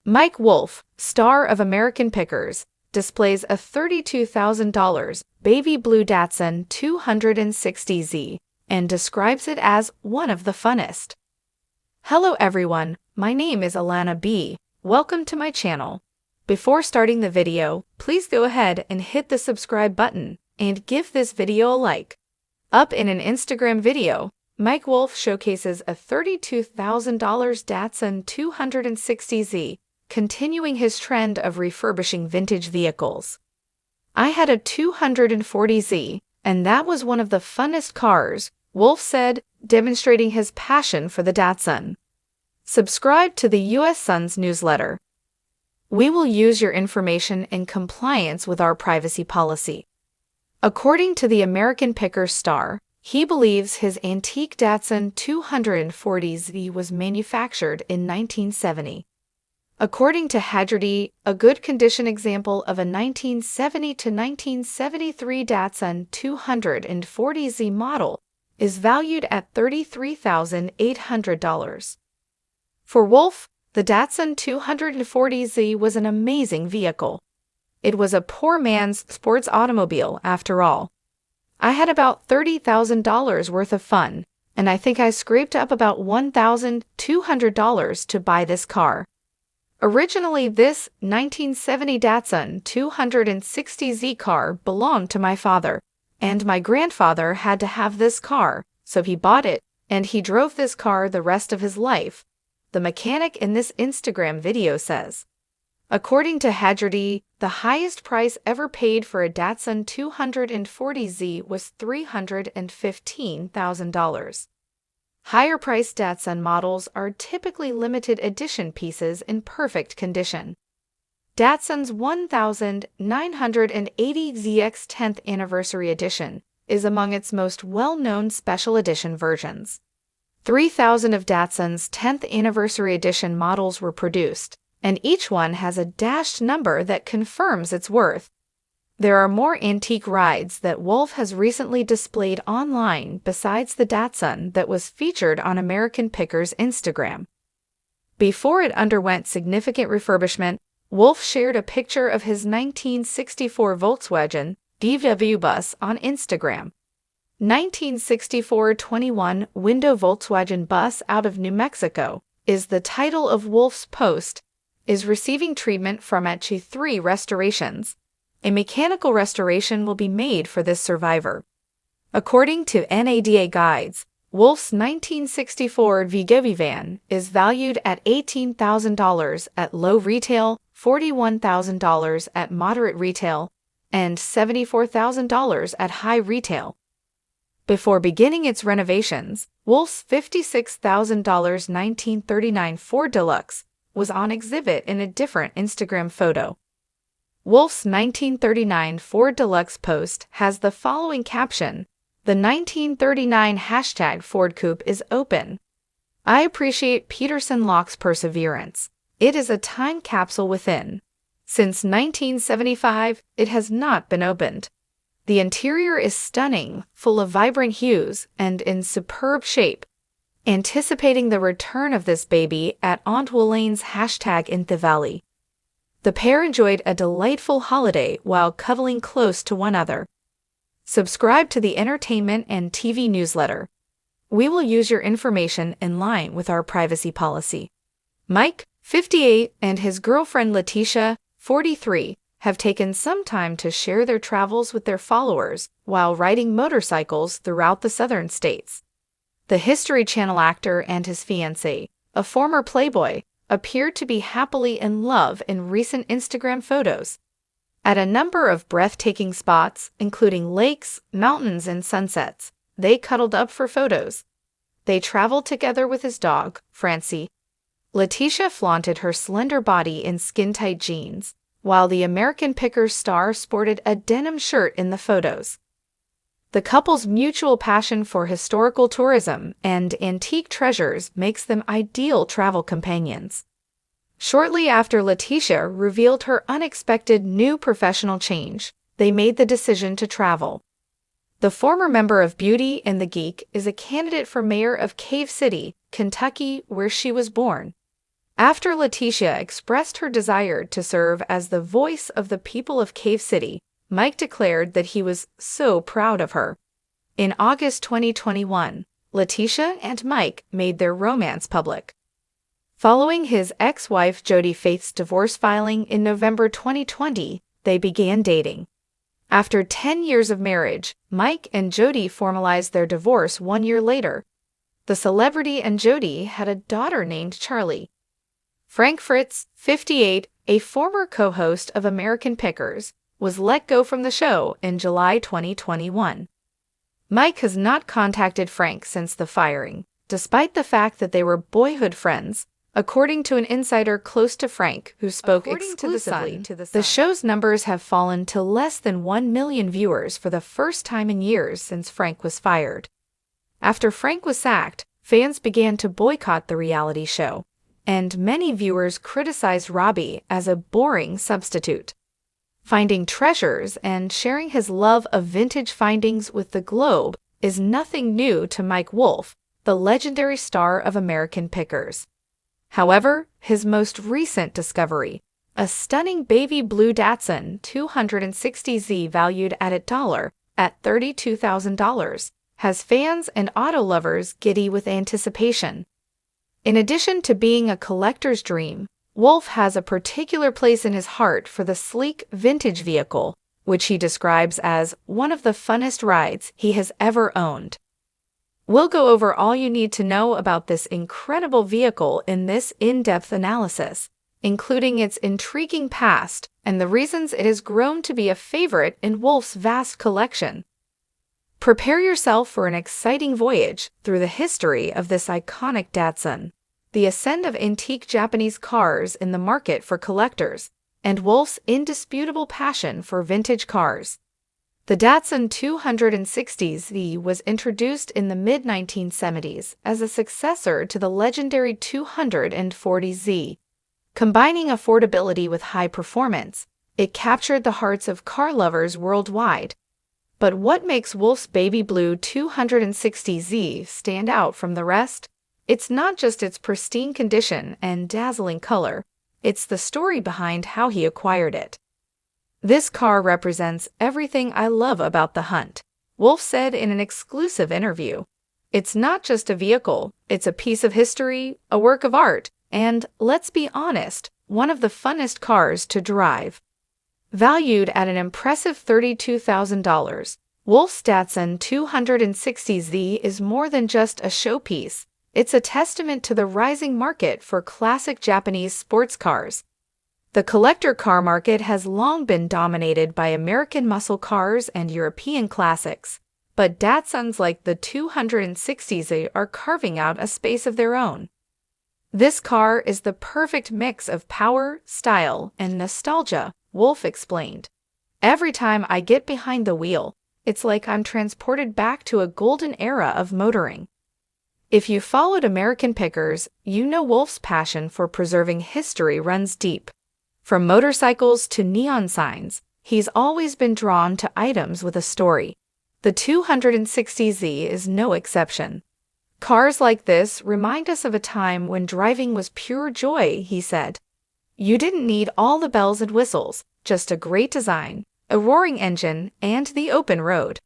Mike Wolfe, star of American Pickers, displays a $32,000 baby blue Datsun 260Z and describes it as one of the funnest. Hello everyone, my name is Alana B. Welcome to my channel. Before starting the video, please go ahead and hit the subscribe button and give this video a like. Up in an Instagram video, Mike Wolfe showcases a $32,000 Datsun 260Z, continuing his trend of refurbishing vintage vehicles. I had a 240Z, and that was one of the funnest cars, Wolfe said, demonstrating his passion for the Datsun. Subscribe to the U.S. Sun's newsletter. We will use your information in compliance with our privacy policy. According to the American Pickers star, he believes his antique Datsun 240Z was manufactured in 1970. According to Hagerty, a good condition example of a 1970 to 1973 Datsun 240Z model is valued at $33,800. For Wolfe, the Datsun 240Z was an amazing vehicle. It was a poor man's sports automobile, after all. I had about $30,000 worth of fun, and I think I scraped up about $1,200 to buy this car. Originally, this 1970 Datsun 260Z car belonged to my father, and my grandfather had to have this car, so he bought it, and he drove this car the rest of his life, the mechanic in this Instagram video says. According to Hagerty, the highest price ever paid for a Datsun 240Z was $315,000. Higher-priced Datsun models are typically limited edition pieces in perfect condition. Datsun's 1980ZX 10th Anniversary Edition is among its most well-known special edition versions. 3,000 of Datsun's 10th Anniversary Edition models were produced, and each one has a dashed number that confirms its worth. There are more antique rides that Wolfe has recently displayed online besides the Datsun that was featured on American Pickers' Instagram. Before it underwent significant refurbishment, Wolfe shared a picture of his 1964 Volkswagen VW bus on Instagram. 1964 21-window Volkswagen bus out of New Mexico is the title of Wolfe's post, is receiving treatment from HE3 restorations. A mechanical restoration will be made for this survivor. According to NADA guides, Wolfe's 1964 VW van is valued at $18,000 at low retail, $41,000 at moderate retail, and $74,000 at high retail. Before beginning its renovations, Wolfe's $56,000 1939 Ford Deluxe was on exhibit in a different Instagram photo. Wolfe's 1939 Ford Deluxe post has the following caption: "The 1939 #Ford Coupe is open. I appreciate Peterson Locke's perseverance. It is a time capsule within. Since 1975, it has not been opened. The interior is stunning, full of vibrant hues, and in superb shape. Anticipating the return of this baby at Aunt Welane's #in the Valley." The pair enjoyed a delightful holiday while cuddling close to one another. Subscribe to the entertainment and TV newsletter. We will use your information in line with our privacy policy. Mike, 58, and his girlfriend Leticiad, 43, have taken some time to share their travels with their followers while riding motorcycles throughout the southern states. The History Channel actor and his fiancée, a former Playboy, appeared to be happily in love in recent Instagram photos. At a number of breathtaking spots, including lakes, mountains, and sunsets, they cuddled up for photos. They traveled together with his dog, Francie. Leticiad flaunted her slender body in skin-tight jeans, while the American Pickers star sported a denim shirt in the photos. The couple's mutual passion for historical tourism and antique treasures makes them ideal travel companions. Shortly after Leticiad revealed her unexpected new professional change, they made the decision to travel. The former member of Beauty and the Geek is a candidate for mayor of Cave City, Kentucky, where she was born. After Leticiad expressed her desire to serve as the voice of the people of Cave City, Mike declared that he was so proud of her. In August 2021, Leticiad and Mike made their romance public. Following his ex-wife Jody Faith's divorce filing in November 2020, they began dating. After 10 years of marriage, Mike and Jody formalized their divorce 1 year later. The celebrity and Jody had a daughter named Charlie. Frank Fritz, 58, a former co-host of Americanpickers, was let go from the show in July 2021. Mike has not contacted Frank since the firing, despite the fact that they were boyhood friends, according to an insider close to Frank who spoke exclusively to The Sun. The show's numbers have fallen to less than 1 million viewers for the first time in years since Frank was fired. After Frank was sacked, fans began to boycott the reality show, and many viewers criticized Robbie as a boring substitute. Finding treasures and sharing his love of vintage findings with the globe is nothing new to Mike Wolfe, the legendary star of Americanpickers. However, his most recent discovery, a stunning baby blue Datsun 260Z valued at $32,000, has fans and auto lovers giddy with anticipation. In addition to being a collector's dream, Wolfe has a particular place in his heart for the sleek vintage vehicle, which he describes as one of the funnest rides he has ever owned. We'll go over all you need to know about this incredible vehicle in this in-depth analysis, including its intriguing past and the reasons it has grown to be a favorite in Wolfe's vast collection. Prepare yourself for an exciting voyage through the history of this iconic Datsun, the ascent of antique Japanese cars in the market for collectors, and Wolfe's indisputable passion for vintage cars. The Datsun 260Z was introduced in the mid-1970s as a successor to the legendary 240Z. Combining affordability with high performance, it captured the hearts of car lovers worldwide. But what makes Wolfe's baby blue 260Z stand out from the rest? It's not just its pristine condition and dazzling color, it's the story behind how he acquired it. This car represents everything I love about the hunt, Wolfe said in an exclusive interview. It's not just a vehicle, it's a piece of history, a work of art, and, let's be honest, one of the funnest cars to drive. Valued at an impressive $32,000, Wolfe's Datsun 260Z is more than just a showpiece. It's a testament to the rising market for classic Japanese sports cars. The collector car market has long been dominated by American muscle cars and European classics, but Datsuns like the 260Z are carving out a space of their own. This car is the perfect mix of power, style, and nostalgia, Wolfe explained. Every time I get behind the wheel, it's like I'm transported back to a golden era of motoring. If you followed Americanpickers, you know Wolfe's passion for preserving history runs deep. From motorcycles to neon signs, he's always been drawn to items with a story. The 260Z is no exception. Cars like this remind us of a time when driving was pure joy, he said. You didn't need all the bells and whistles, just a great design, a roaring engine, and the open road.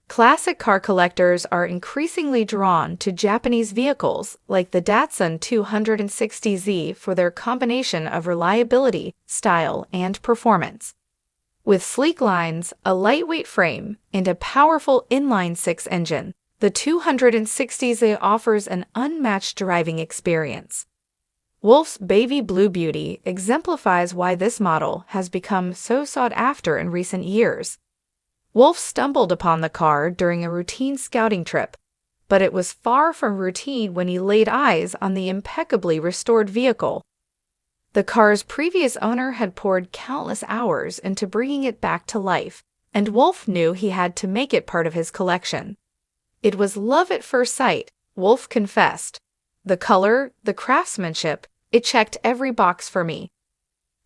Classic car collectors are increasingly drawn to Japanese vehicles like the Datsun 260Z for their combination of reliability, style, and performance. With sleek lines, a lightweight frame, and a powerful inline-six engine, the 260Z offers an unmatched driving experience. Wolfe's baby blue beauty exemplifies why this model has become so sought after in recent years. Wolfe stumbled upon the car during a routine scouting trip, but it was far from routine when he laid eyes on the impeccably restored vehicle. The car's previous owner had poured countless hours into bringing it back to life, and Wolfe knew he had to make it part of his collection. It was love at first sight, Wolfe confessed. The color, the craftsmanship, it checked every box for me.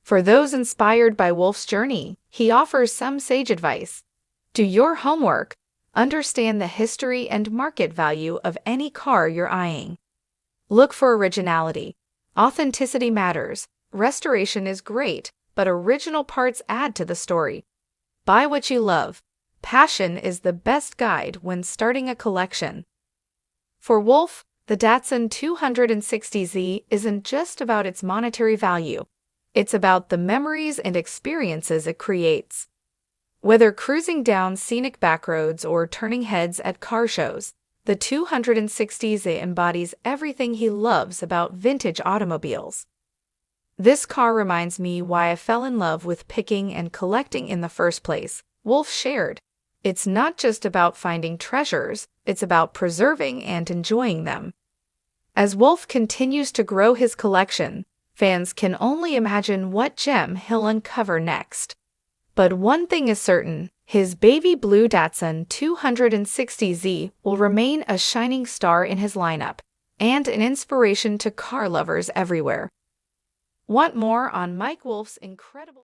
For those inspired by Wolfe's journey, he offers some sage advice. Do your homework. Understand the history and market value of any car you're eyeing. Look for originality, Authenticity matters. Restoration is great, but original parts add to the story. Buy what you love. Passion is the best guide when starting a collection. For Wolfe, the Datsun 260Z isn't just about its monetary value. It's about the memories and experiences it creates. Whether cruising down scenic backroads or turning heads at car shows, the 260Z embodies everything he loves about vintage automobiles. This car reminds me why I fell in love with picking and collecting in the first place, Wolfe shared. It's not just about finding treasures, it's about preserving and enjoying them. As Wolfe continues to grow his collection, fans can only imagine what gem he'll uncover next. But one thing is certain, his baby blue Datsun 260Z will remain a shining star in his lineup and an inspiration to car lovers everywhere. Want more on Mike Wolfe's incredible